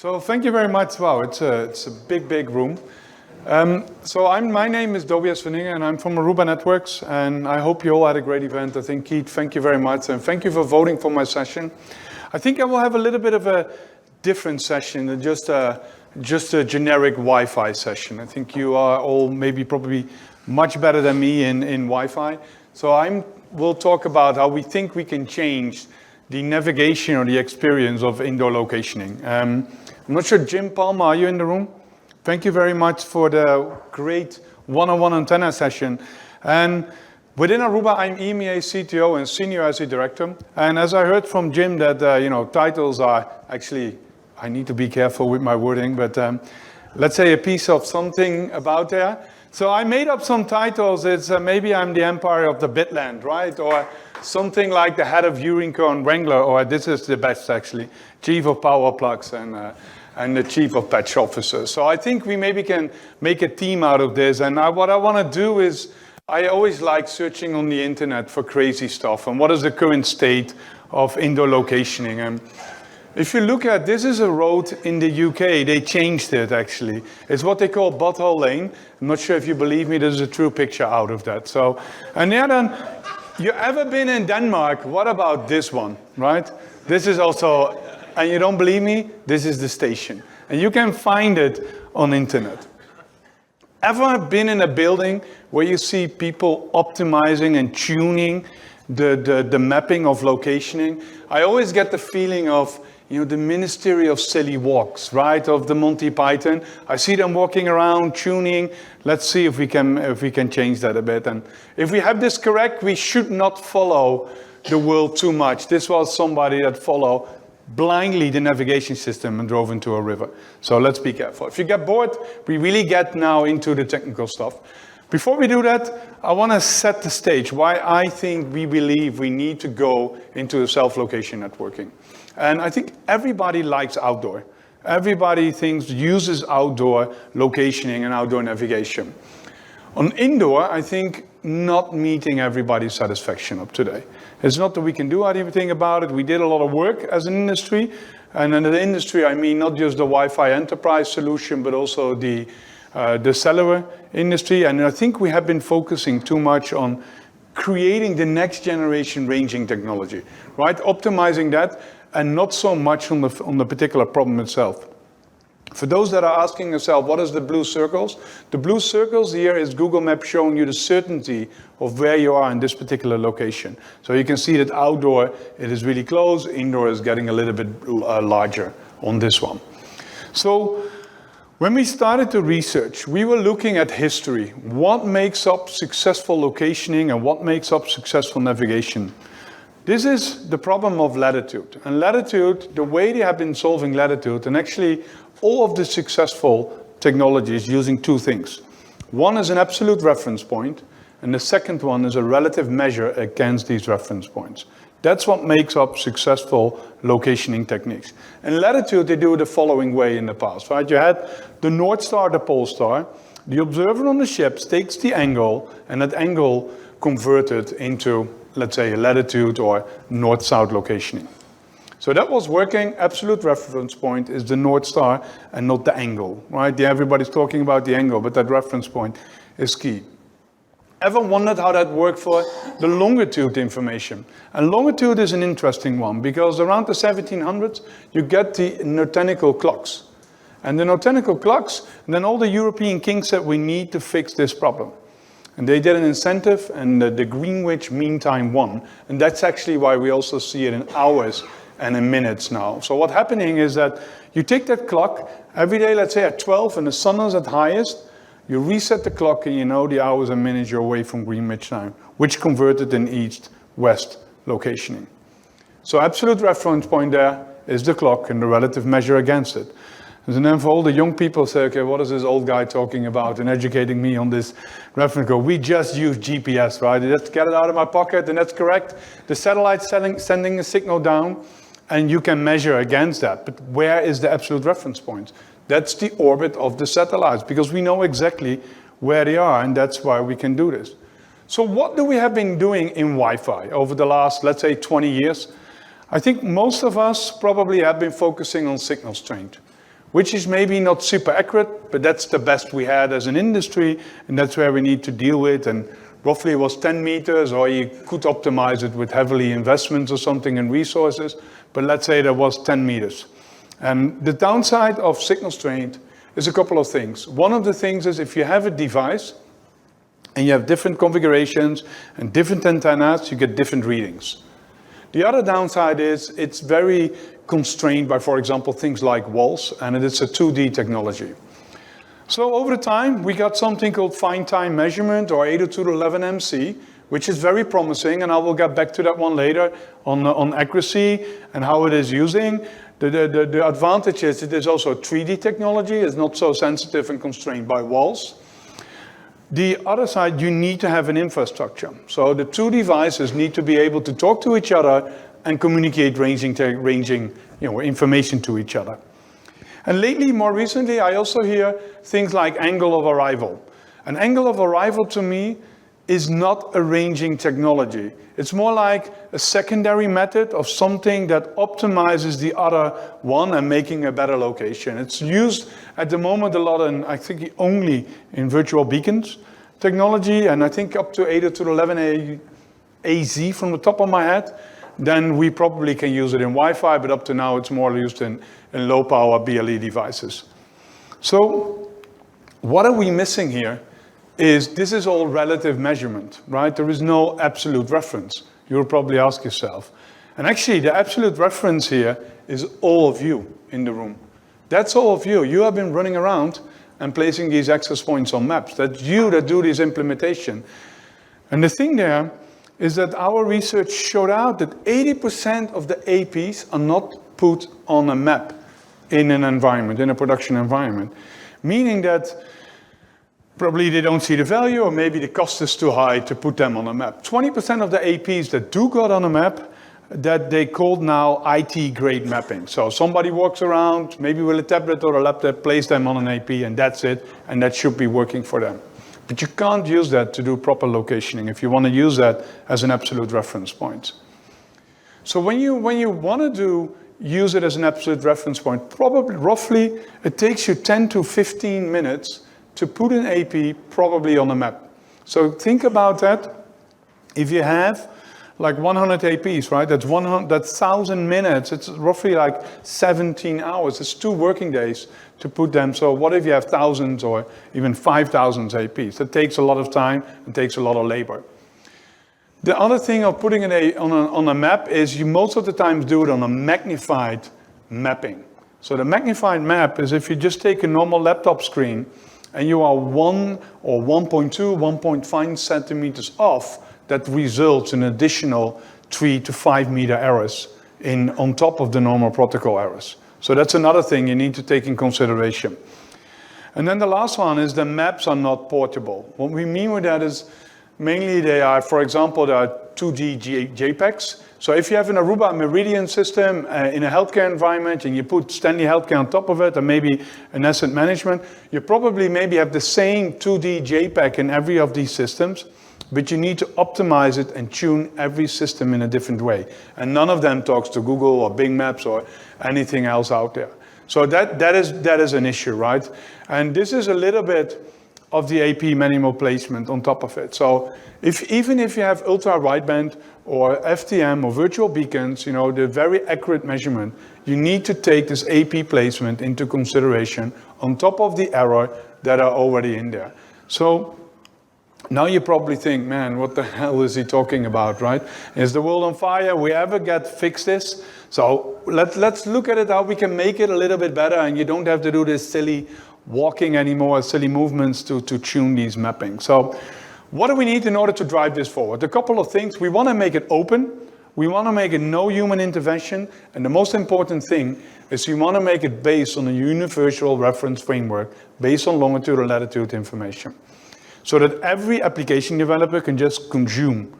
So thank you very much. Wow, it's a big room. My name is Dobias van Ingen, and I'm from Aruba Networks, and I hope you all had a great event. I think, Keith, thank you very much, and thank you for voting for my session. I think I will have a little bit of a different session than just a generic Wi-Fi session. I think you are all probably much better than me in Wi-Fi. So we'll talk about how we think we can change the navigation or the experience of indoor locationing. I'm not sure, Jim Palmer, are you in the room? Thank you very much for the great one-on-one antenna session. And within Aruba, I'm EMEA CTO and Senior SE Director. And as I heard from Jim that, titles are actually, I need to be careful with my wording, but let's say a piece of something about there. So I made up some titles. It's maybe I'm the Empire of the Bitland, right? Or something like the head of Urinco and Wrangler, or this is the best actually, Chief of Power Plugs and the Chief of Patch Officers. So I think we maybe can make a team out of this. And what I want to do is, I always like searching on the internet for crazy stuff and what is the current state of indoor locationing. And if you look at, this is a road in the UK, they changed it actually. It's what they call Butthole Lane. I'm not sure if you believe me, there's a true picture out of that. So, and then, you ever been in Denmark? What about this one, right? This is also, and you don't believe me, this is the station. And you can find it on internet. Ever been in a building where you see people optimizing and tuning the mapping of locationing? I always get the feeling of, the Ministry of Silly Walks, right, of the Monty Python. I see them walking around, tuning. Let's see if we can change that a bit. And if we have this correct, we should not follow the world too much. This was somebody that followed blindly the navigation system and drove into a river. So let's be careful. If you get bored, we really get now into the technical stuff. Before we do that, I want to set the stage why I think we believe we need to go into self-location networking. And I think everybody likes outdoor. Everybody uses outdoor locationing and outdoor navigation. On indoor, I think not meeting everybody's satisfaction up today. It's not that we can do anything about it. We did a lot of work as an industry. And in the industry, I mean not just the Wi-Fi enterprise solution, but also the cellular industry. And I think we have been focusing too much on creating the next generation ranging technology, right? Optimizing that, and not so much on the particular problem itself. For those that are asking themselves, what is the blue circles? The blue circles here is Google Maps showing you the certainty of where you are in this particular location. So you can see that outdoor, it is really close. Indoor is getting a little bit larger on this one. So when we started to research, we were looking at history. What makes up successful locationing and what makes up successful navigation? This is the problem of latitude. And latitude, the way they have been solving latitude, and actually all of the successful technologies using two things. One is an absolute reference point, and the second one is a relative measure against these reference points. That's what makes up successful locationing techniques. In latitude, they do it the following way in the past, right? You had the North Star, the Pole Star. The observer on the ship takes the angle, and that angle converted into, let's say, a latitude or north-south locationing. So that was working. Absolute reference point is the North Star and not the angle, right? Everybody's talking about the angle, but that reference point is key. Ever wondered how that worked for the longitude information? And longitude is an interesting one because around the 1700s, you get the nautical clocks. And the nautical clocks, and then all the European kings said we need to fix this problem. And they did an incentive, and the Greenwich Mean Time won. And that's actually why we also see it in hours and in minutes now. So what's happening is that you take that clock every day, let's say at 12, and the sun is at highest, you reset the clock and you know the hours and minutes you're away from Greenwich time, which converted in east-west locationing. So absolute reference point there is the clock and the relative measure against it. And then for all the young people say, okay, what is this old guy talking about and educating me on this reference code? We just use GPS, right? Let's get it out of my pocket, and that's correct. The satellite's sending a signal down, and you can measure against that. But where is the absolute reference point? That's the orbit of the satellites, because we know exactly where they are, and that's why we can do this. So what do we have been doing in Wi-Fi over the last, let's say, 20 years? I think most of us probably have been focusing on signal strength. which is maybe not super accurate, but that's the best we had as an industry, and that's where we need to deal with. And roughly it was 10 meters, or you could optimize it with heavily investments or something in resources, but let's say there was 10 meters. And the downside of signal strength is a couple of things. One of the things is if you have a device and you have different configurations and different antennas, you get different readings. The other downside is it's very constrained by, for example, things like walls, and it's a 2D technology. So over time, we got something called fine time measurement, or 802.11mc, which is very promising, and I will get back to that one later on accuracy and how it is using. The advantage is it is also 3D technology. It's not so sensitive and constrained by walls. The other side, you need to have an infrastructure. So the two devices need to be able to talk to each other and communicate ranging information to each other. And lately, more recently, I also hear things like angle of arrival. An angle of arrival to me is not a ranging technology. It's more like a secondary method of something that optimizes the other one and making a better location. It's used at the moment a lot in, I think only in virtual beacons technology, and I think up to 802.11az from the top of my head. Then we probably can use it in Wi-Fi, but up to now it's more used in low power BLE devices. So what are we missing here? This is all relative measurement, right? There is no absolute reference. You'll probably ask yourself. And actually, the absolute reference here is all of you in the room. That's all of you. You have been running around and placing these access points on maps. That's you that do this implementation. And the thing there is that our research showed out that 80% of the APs are not put on a map in an environment, in a production environment. Meaning that probably they don't see the value, or maybe the cost is too high to put them on a map. 20% of the APs that do got on a map, that they called now IT grade mapping. So somebody walks around, maybe with a tablet or a laptop, place them on an AP, and that's it, and that should be working for them. But you can't use that to do proper locationing if you want to use that as an absolute reference point. So when you want to use it as an absolute reference point, probably roughly it takes you 10 to 15 minutes to put an AP probably on a map. So think about that. If you have like 100 APs, right? That's 1,000 minutes. It's roughly like 17 hours. It's 2 working days to put them. So what if you have thousands or even 5,000 APs? That takes a lot of time and takes a lot of labor. The other thing of putting it on a map is you most of the time do it on a magnified mapping. So the magnified map is if you just take a normal laptop screen and you are 1 or 1.2, 1.5 centimeters off, that results in additional 3 to 5 meter errors on top of the normal protocol errors. So that's another thing you need to take in consideration. And then the last one is the maps are not portable. What we mean with that is mainly they are, for example, there are 2D JPEGs. So if you have an Aruba Meridian system in a healthcare environment and you put Stanley Healthcare on top of it and maybe an asset management, you probably maybe have the same 2D JPEG in every of these systems, but you need to optimize it and tune every system in a different way. And none of them talks to Google or Bing Maps or anything else out there. So that is an issue, right? And this is a little bit of the AP manual placement on top of it. So even if you have ultra wideband or FTM or virtual beacons, the very accurate measurement, you need to take this AP placement into consideration on top of the error that are already in there. So now you probably think, man, what the hell is he talking about, right? Is the world on fire? We ever fix this? So let's look at it, how we can make it a little bit better, and you don't have to do this silly walking anymore, silly movements to tune these mappings. So what do we need in order to drive this forward? A couple of things. We want to make it open. We want to make it no human intervention. And the most important thing is we want to make it based on a universal reference framework based on longitude and latitude information, so that every application developer can just consume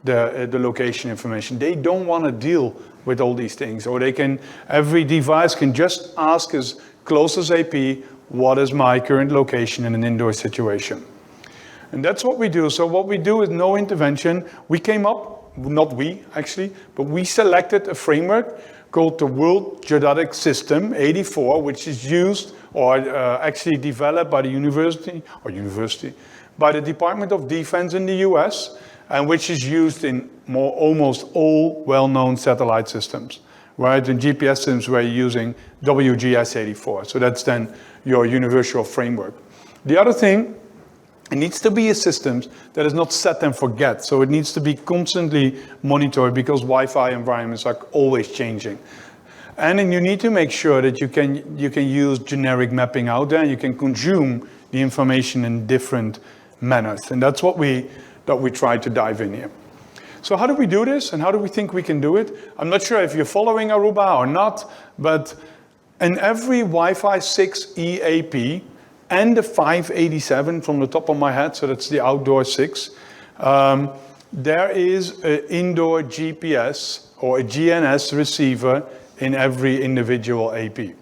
the location information. They don't want to deal with all these things, or every device can just ask as close as AP, what is my current location in an indoor situation? And that's what we do. So what we do is no intervention. We came up not we actually, but we selected a framework called the World Geodetic System 84, which is used or actually developed by the by the Department of Defense in the US, and which is used in almost all well-known satellite systems, right? In GPS systems, we're using WGS 84. So that's then your universal framework. The other thing, it needs to be a system that is not set and forget. So it needs to be constantly monitored because Wi-Fi environments are always changing. And then you need to make sure that you can use generic mapping out there and you can consume the information in different manners. And that's what we try to dive in here. So how do we do this and how do we think we can do it? I'm not sure if you're following Aruba or not, but in every Wi-Fi 6 EAP and the 587 from the top of my head, so that's the outdoor 6, there is an indoor GPS or a GNS receiver in every individual AP.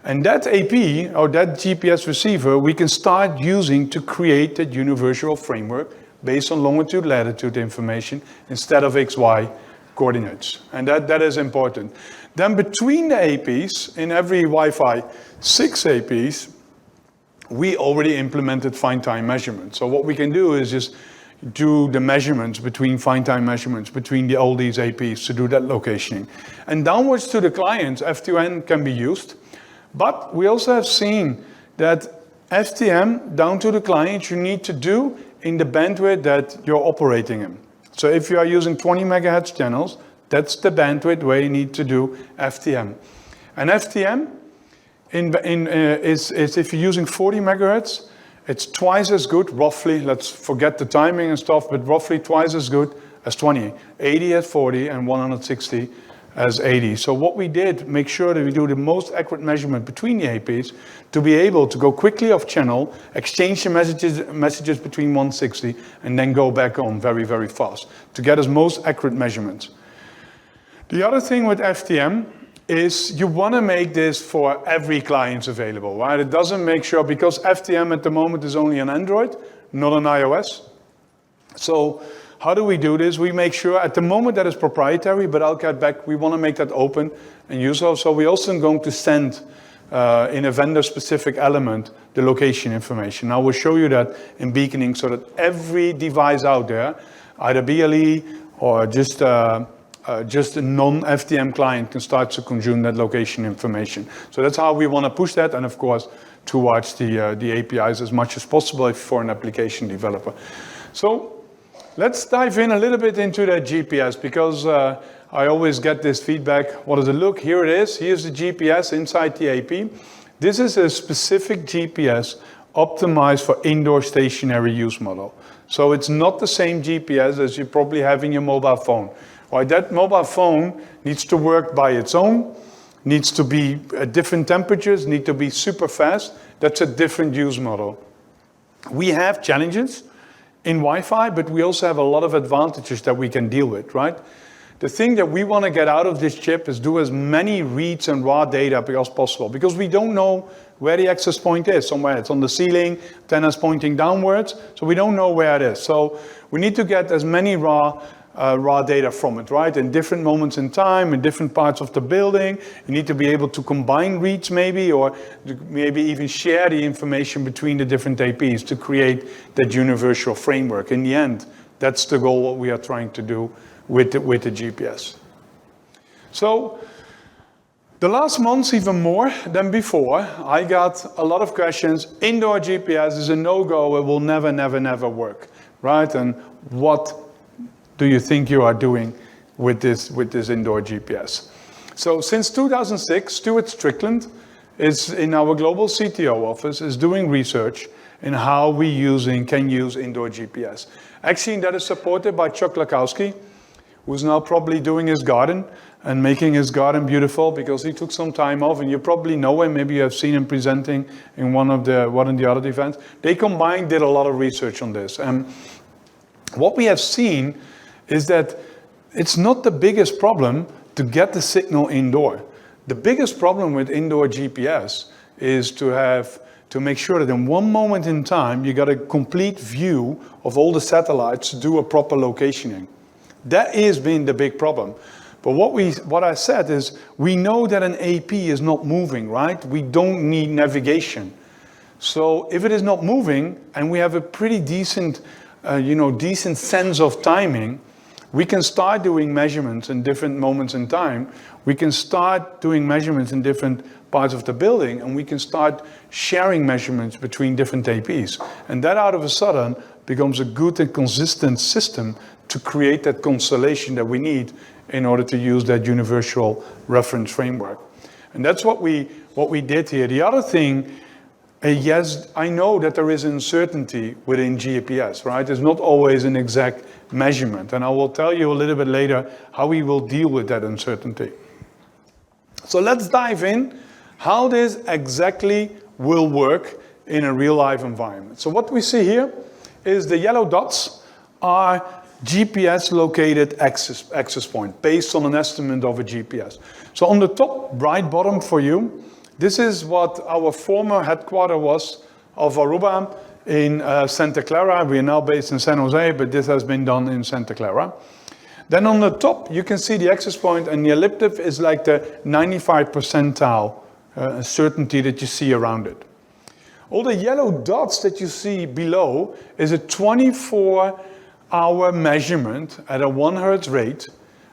And that AP, or that GPS receiver, we can start using to create that universal framework based on longitude, latitude information instead of XY coordinates. And that is important. Then between the APs, in every Wi-Fi 6 APs, we already implemented fine-time measurements. So what we can do is just do the measurements between fine-time measurements between all these APs to do that locationing. And downwards to the clients, F2N can be used. But we also have seen that FTM down to the client you need to do in the bandwidth that you're operating in. So if you are using 20 megahertz channels, that's the bandwidth where you need to do FTM. And FTM is if you're using 40 megahertz, it's twice as good, roughly, let's forget the timing and stuff, but roughly twice as good as 20. 80 at 40 and 160 as 80. So what we did, make sure that we do the most accurate measurement between the APs to be able to go quickly off channel, exchange the messages between 160, and then go back on very, very fast to get us most accurate measurements. The other thing with FTM is you want to make this for every client available, right? It doesn't make sure, because FTM at the moment is only on Android, not on iOS. So how do we do this? We make sure at the moment that is proprietary, but I'll get back, we want to make that open and useful. So we're also going to send in a vendor-specific element the location information. I will show you that in beaconing so that every device out there, either BLE or just a non-FTM client can start to consume that location information. So that's how we want to push that, and of course towards the APIs as much as possible for an application developer. So let's dive in a little bit into that GPS, because I always get this feedback. What does it look? Here it is. Here's the GPS inside the AP. This is a specific GPS optimized for indoor stationary use model. So it's not the same GPS as you probably have in your mobile phone. Right, that mobile phone needs to work by its own, needs to be at different temperatures, need to be super fast. That's a different use model. We have challenges in Wi-Fi, but we also have a lot of advantages that we can deal with, right? The thing that we want to get out of this chip is do as many reads and raw data as possible, because we don't know where the access point is. Somewhere it's on the ceiling, antennas pointing downwards, so we don't know where it is. So we need to get as many raw data from it, right? In different moments in time, in different parts of the building. You need to be able to combine reads maybe, or maybe even share the information between the different APs to create that universal framework. In the end, that's the goal, what we are trying to do with the GPS. So the last months, even more than before, I got a lot of questions. Indoor GPS is a no-go, it will never, never, never work, right? And what do you think you are doing with this indoor GPS? So since 2006, Stuart Strickland is in our global CTO office, is doing research in how we can use indoor GPS. Actually, that is supported by Chuck Lakowski, who's now probably doing his garden and making his garden beautiful because he took some time off, and you probably know him, maybe you have seen him presenting in one of the other events. They combined did a lot of research on this. And what we have seen is that it's not the biggest problem to get the signal indoor. The biggest problem with indoor GPS is to make sure that in one moment in time, you got a complete view of all the satellites to do a proper locationing. That has been the big problem. But what I said is, we know that an AP is not moving, right? We don't need navigation. So if it is not moving, and we have a pretty decent, decent sense of timing, we can start doing measurements in different moments in time. We can start doing measurements in different parts of the building, and we can start sharing measurements between different APs. And that out of a sudden becomes a good and consistent system to create that constellation that we need in order to use that universal reference framework. And that's what we did here. The other thing, yes, I know that there is uncertainty within GPS, right? There's not always an exact measurement. And I will tell you a little bit later how we will deal with that uncertainty. So let's dive in how this exactly will work in a real life environment. So what we see here is the yellow dots are GPS located access point based on an estimate of a GPS. So on the top right bottom for you, this is what our former headquarters was of Aruba in Santa Clara. We are now based in San Jose, but this has been done in Santa Clara. Then on the top, you can see the access point, and the elliptic is like the 95 percentile certainty that you see around it. All the yellow dots that you see below is a 24-hour measurement at a 1 Hertz rate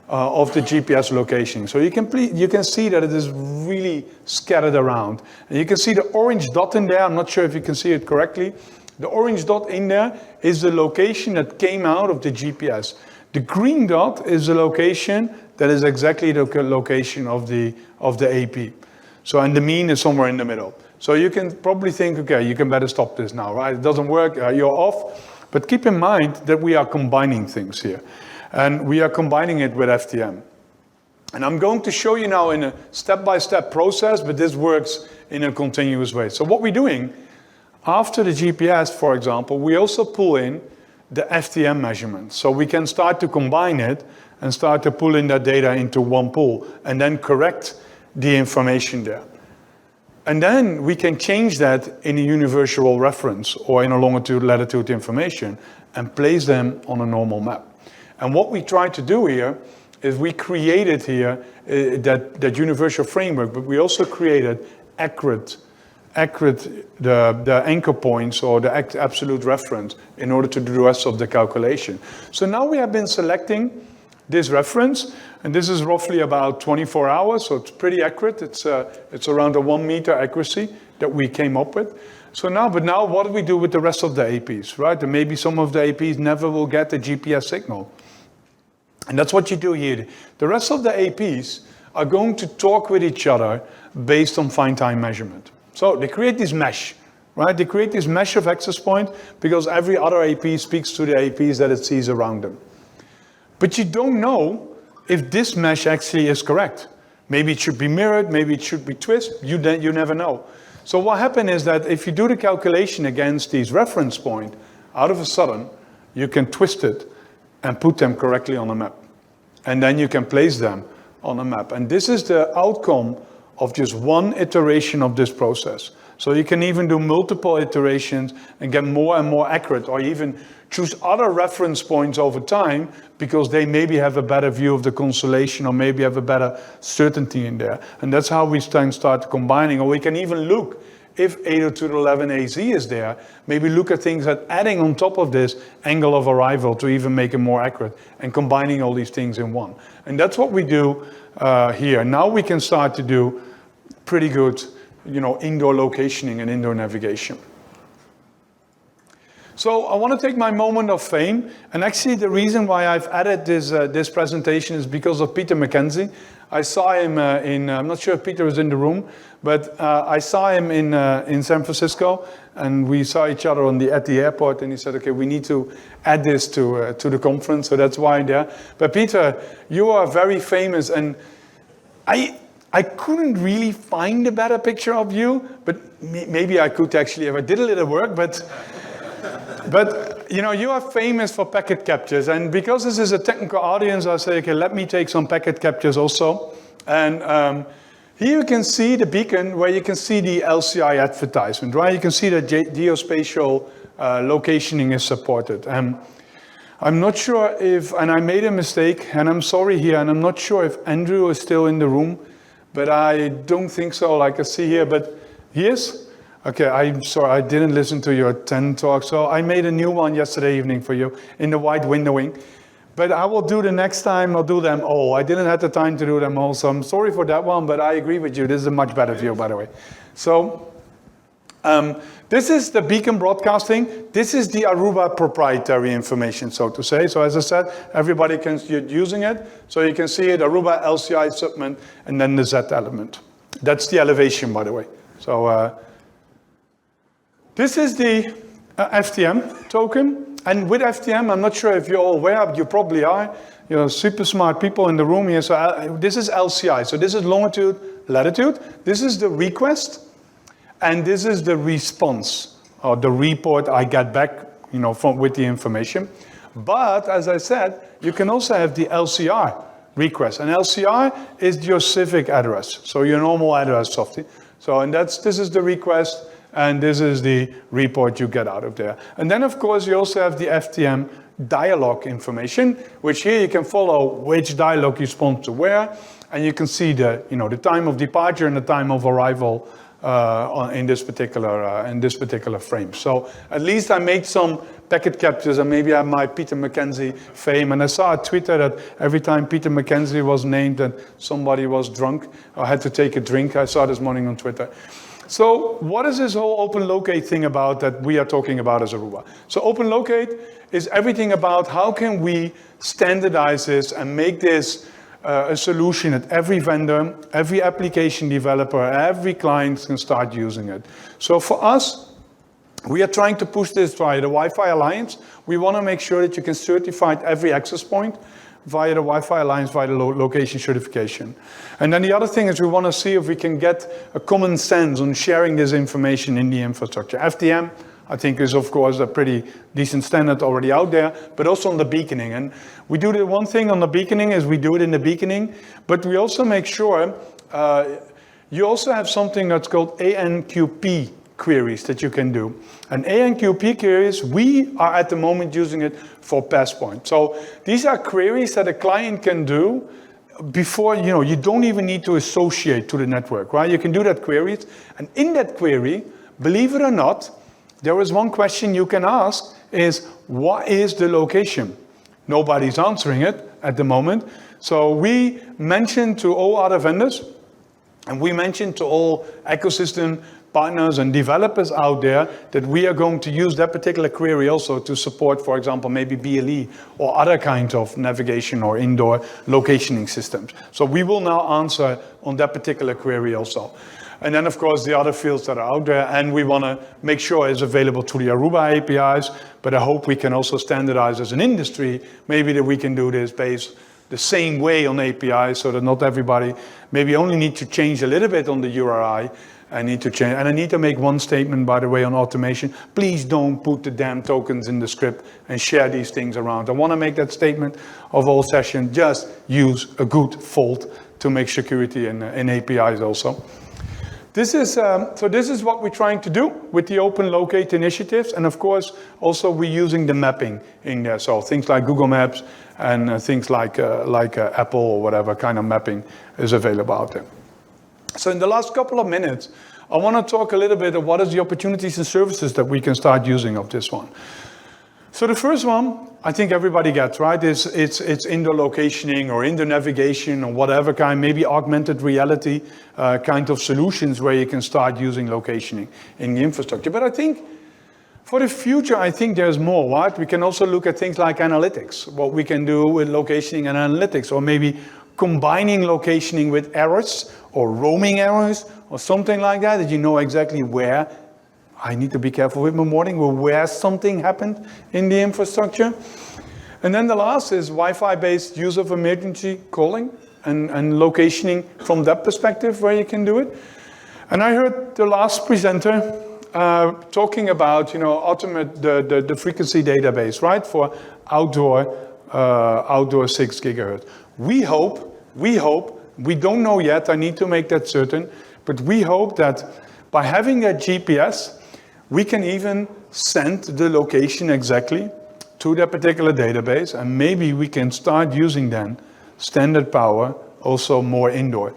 of the GPS location. So you can see that it is really scattered around. And you can see the orange dot in there. I'm not sure if you can see it correctly. The orange dot in there is the location that came out of the GPS. The green dot is the location that is exactly the location of the AP. So, and the mean is somewhere in the middle. So you can probably think, okay, you can better stop this now, right? It doesn't work, you're off. But keep in mind that we are combining things here. And we are combining it with FTM. And I'm going to show you now in a step-by-step process, but this works in a continuous way. So what we're doing, after the GPS, for example, we also pull in the FTM measurement. So we can start to combine it and start to pull in that data into one pool and then correct the information there. And then we can change that in a universal reference or in a longitude, latitude information and place them on a normal map. And what we try to do here is we created here that universal framework, but we also created accurate the anchor points or the absolute reference in order to do the rest of the calculation. So now we have been selecting this reference, and this is roughly about 24 hours, so it's pretty accurate. It's around a 1 meter accuracy that we came up with. But now what do we do with the rest of the APs, right? And maybe some of the APs never will get the GPS signal. And that's what you do here. The rest of the APs are going to talk with each other based on fine time measurement. So they create this mesh, right? They create this mesh of access point because every other AP speaks to the APs that it sees around them. But you don't know if this mesh actually is correct. Maybe it should be mirrored, maybe it should be twisted, you never know. So what happened is that if you do the calculation against these reference points, out of a sudden, you can twist it and put them correctly on a map. And then you can place them on a map. And this is the outcome of just one iteration of this process. So you can even do multiple iterations and get more and more accurate, or even choose other reference points over time because they maybe have a better view of the constellation or maybe have a better certainty in there. And that's how we start combining. Or we can even look if 802.11az is there, maybe look at things that adding on top of this angle of arrival to even make it more accurate and combining all these things in one. And that's what we do here. Now we can start to do pretty good, indoor locationing and indoor navigation. So I want to take my moment of fame, and actually the reason why I've added this presentation is because of Peter McKenzie. I saw him I'm not sure if Peter was in the room, but I saw him in San Francisco, and we saw each other at the airport, and he said, okay, we need to add this to the conference, so that's why I'm there. But Peter, you are very famous, and I couldn't really find a better picture of you, but maybe I could actually if I did a little work, but you are famous for packet captures, and because this is a technical audience, I say, okay, let me take some packet captures also. And here you can see the beacon where you can see the LCI advertisement, right? You can see that geospatial locationing is supported. I'm not sure if, and I made a mistake, and I'm sorry here, and I'm not sure if Andrew is still in the room, but I don't think so, like I see here, but he is? Okay, I'm sorry, I didn't listen to your 10 talk, so I made a new one yesterday evening for you in the white windowing. But I will do the next time, I'll do them all. I didn't have the time to do them all, so I'm sorry for that one, but I agree with you. This is a much better view, by the way. So, this is the beacon broadcasting. This is the Aruba proprietary information, so to say. So as I said, everybody can start using it. So you can see it, Aruba, LCI, subment, and then the Z element. That's the elevation, by the way. So this is the FTM token. And with FTM, I'm not sure if you're all aware, but you probably are. You're super smart people in the room here. So this is LCI. So this is longitude, latitude. This is the request. And this is the response, or the report I get back, with the information. But, as I said, you can also have the LCR request. And LCR is your civic address, so your normal address software. So, and this is the request, and this is the report you get out of there. And then, of course, you also have the FTM dialogue information, which here you can follow which dialogue responds to where, and you can see the, the time of departure and the time of arrival in this particular frame. So at least I made some packet captures, and maybe I have my Peter Mackenzie fame. And I saw a Twitter that every time Peter Mackenzie was named and somebody was drunk or had to take a drink. I saw this morning on Twitter. So what is this whole open locate thing about that we are talking about as Aruba? So open locate is everything about how can we standardize this and make this a solution that every vendor, every application developer, every client can start using it. So for us, we are trying to push this via the Wi-Fi Alliance. We want to make sure that you can certify every access point via the Wi-Fi Alliance, via the location certification. And then the other thing is we want to see if we can get a common sense on sharing this information in the infrastructure. FTM, I think, is of course a pretty decent standard already out there, but also on the beaconing. And we do the one thing on the beaconing is we do it in the beaconing, but we also make sure you also have something that's called ANQP queries that you can do. And ANQP queries, we are at the moment using it for Passpoint. So these are queries that a client can do before, you don't even need to associate to the network, right? You can do that queries, and in that query, believe it or not, there is one question you can ask is, what is the location? Nobody's answering it at the moment. So we mentioned to all other vendors, and we mentioned to all ecosystem partners and developers out there that we are going to use that particular query also to support, for example, maybe BLE or other kinds of navigation or indoor locationing systems. So we will now answer on that particular query also. And then, of course, the other fields that are out there, and we want to make sure it's available to the Aruba APIs, but I hope we can also standardize as an industry, maybe that we can do this based the same way on APIs, so that not everybody maybe only need to change a little bit on the URI, I need to change, and I need to make one statement, by the way, on automation. Please don't put the damn tokens in the script and share these things around. I want to make that statement of all session, just use a good fault to make security in APIs also. This is what we're trying to do with the Open Locate initiatives, and of course, also we're using the mapping in there. So things like Google Maps and things like Apple or whatever kind of mapping is available out there. So in the last couple of minutes, I want to talk a little bit of what is the opportunities and services that we can start using of this one. So the first one, I think everybody gets, right? It's indoor locationing or indoor navigation or whatever kind, maybe augmented reality kind of solutions where you can start using locationing in the infrastructure. But I think for the future, I think there's more, right? We can also look at things like analytics, what we can do with locationing and analytics, or maybe combining locationing with errors or roaming errors or something like that you know exactly where. I need to be careful with my morning, where something happened in the infrastructure. And then the last is Wi-Fi-based use of emergency calling and locationing from that perspective where you can do it. And I heard the last presenter talking about, automate the frequency database, right, for outdoor 6 gigahertz. We hope, we don't know yet, I need to make that certain, but we hope that by having that GPS, we can even send the location exactly to that particular database, and maybe we can start using then standard power also more indoor.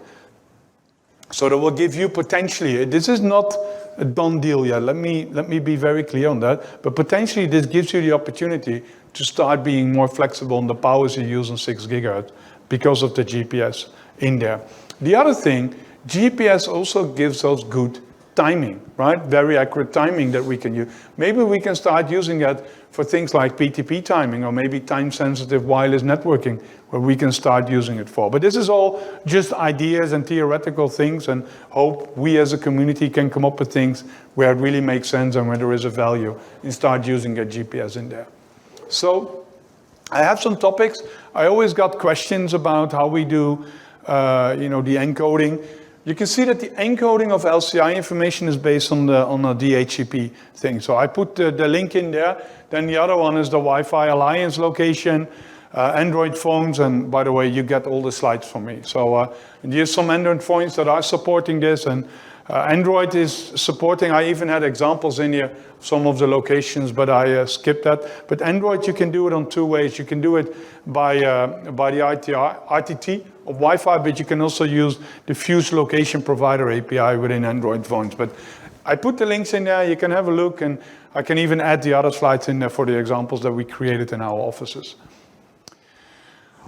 So that will give you potentially, this is not a done deal yet, let me be very clear on that, but potentially this gives you the opportunity to start being more flexible on the powers you use on 6 gigahertz because of the GPS in there. The other thing, GPS also gives us good timing, right? Very accurate timing that we can use. Maybe we can start using that for things like PTP timing or maybe time-sensitive wireless networking where we can start using it for. But this is all just ideas and theoretical things, and hope we as a community can come up with things where it really makes sense and where there is a value and start using a GPS in there. So I have some topics. I always got questions about how we do the encoding. You can see that the encoding of LCI information is based on a DHCP thing. So I put the link in there. Then the other one is the Wi-Fi Alliance location, Android phones, and by the way, you get all the slides from me. So here's some Android phones that are supporting this, and Android is supporting. I even had examples in here, some of the locations, but I skipped that. But Android, you can do it on 2 ways. You can do it by the RTT of Wi-Fi, but you can also use the Fuse Location Provider API within Android phones. But I put the links in there. You can have a look, and I can even add the other slides in there for the examples that we created in our offices.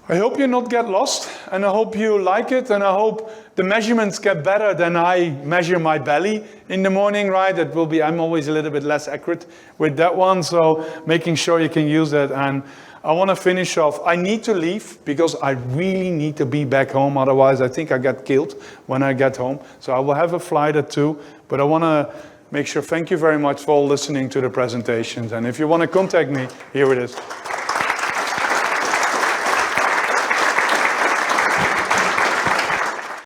I hope you not get lost, and I hope you like it, and I hope the measurements get better than I measure my belly in the morning, right? It will be, I'm always a little bit less accurate with that one, so making sure you can use that. And I want to finish off. I need to leave because I really need to be back home, otherwise I think I get killed when I get home. So I will have a flight at 2, but I want to make sure, thank you very much for listening to the presentations, and if you want to contact me, here it is.